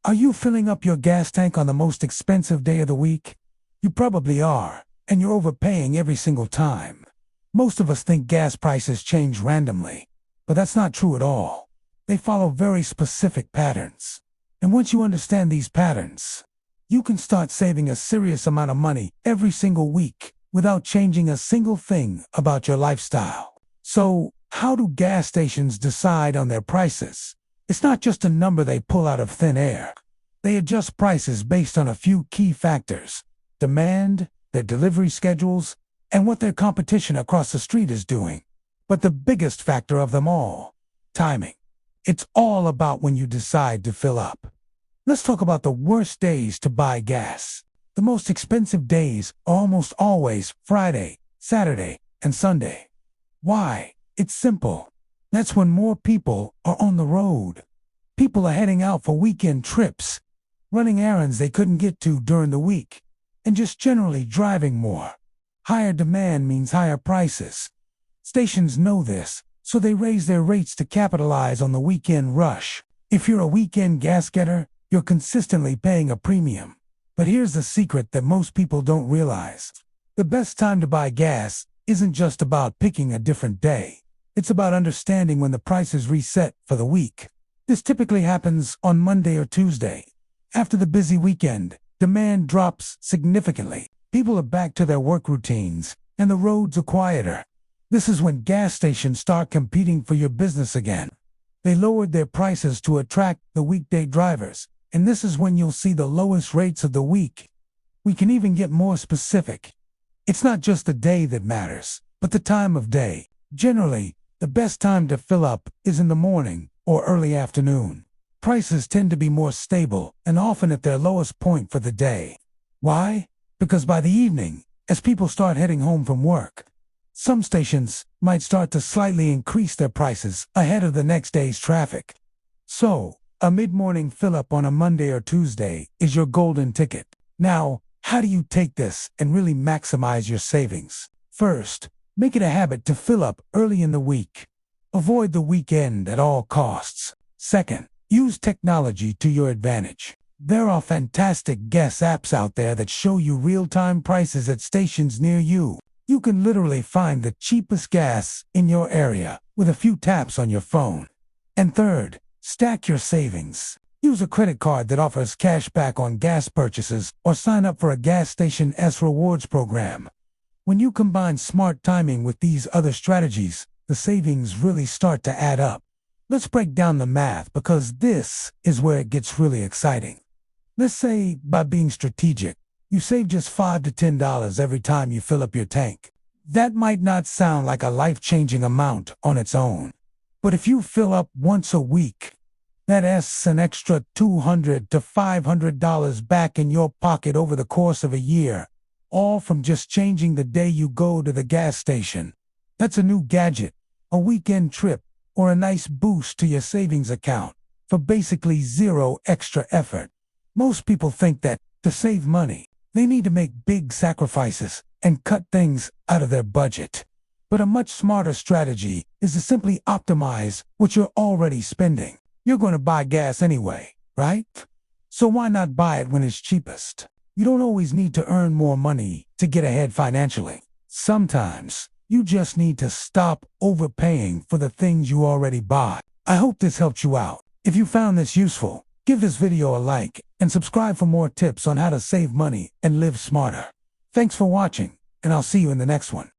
Are you filling up your gas tank on the most expensive day of the week? You probably are, and you're overpaying every single time. Most of us think gas prices change randomly, but that's not true at all. They follow very specific patterns. And once you understand these patterns, you can start saving a serious amount of money every single week without changing a single thing about your lifestyle. So, how do gas stations decide on their prices? It's not just a number they pull out of thin air. They adjust prices based on a few key factors: demand, their delivery schedules, and what their competition across the street is doing. But the biggest factor of them all, timing. It's all about when you decide to fill up. Let's talk about the worst days to buy gas. The most expensive days are almost always Friday, Saturday, and Sunday. Why? It's simple. That's when more people are on the road. People are heading out for weekend trips, running errands they couldn't get to during the week, and just generally driving more. Higher demand means higher prices. Stations know this, so they raise their rates to capitalize on the weekend rush. If you're a weekend gas getter, you're consistently paying a premium. But here's the secret that most people don't realize. The best time to buy gas isn't just about picking a different day. It's about understanding when the price is reset for the week. This typically happens on Monday or Tuesday. After the busy weekend, demand drops significantly. People are back to their work routines, and the roads are quieter. This is when gas stations start competing for your business again. They lowered their prices to attract the weekday drivers, and this is when you'll see the lowest rates of the week. We can even get more specific. It's not just the day that matters, but the time of day. Generally, the best time to fill up is in the morning or early afternoon. Prices tend to be more stable and often at their lowest point for the day. Why? Because by the evening, as people start heading home from work, some stations might start to slightly increase their prices ahead of the next day's traffic. So, a mid-morning fill-up on a Monday or Tuesday is your golden ticket. Now, how do you take this and really maximize your savings? First, make it a habit to fill up early in the week. Avoid the weekend at all costs. Second, use technology to your advantage. There are fantastic gas apps out there that show you real-time prices at stations near you. You can literally find the cheapest gas in your area with a few taps on your phone. And third, stack your savings. Use a credit card that offers cash back on gas purchases or sign up for a gas station's rewards program. When you combine smart timing with these other strategies, the savings really start to add up. Let's break down the math because this is where it gets really exciting. Let's say, by being strategic, you save just $5 to $10 every time you fill up your tank. That might not sound like a life-changing amount on its own. But if you fill up once a week, that's an extra $200 to $500 back in your pocket over the course of a year, all from just changing the day you go to the gas station. That's a new gadget, a weekend trip, or a nice boost to your savings account for basically zero extra effort. Most people think that to save money, they need to make big sacrifices and cut things out of their budget. But a much smarter strategy is to simply optimize what you're already spending. You're going to buy gas anyway, right? So why not buy it when it's cheapest? You don't always need to earn more money to get ahead financially. Sometimes, you just need to stop overpaying for the things you already buy. I hope this helped you out. If you found this useful, give this video a like and subscribe for more tips on how to save money and live smarter. Thanks for watching, and I'll see you in the next one.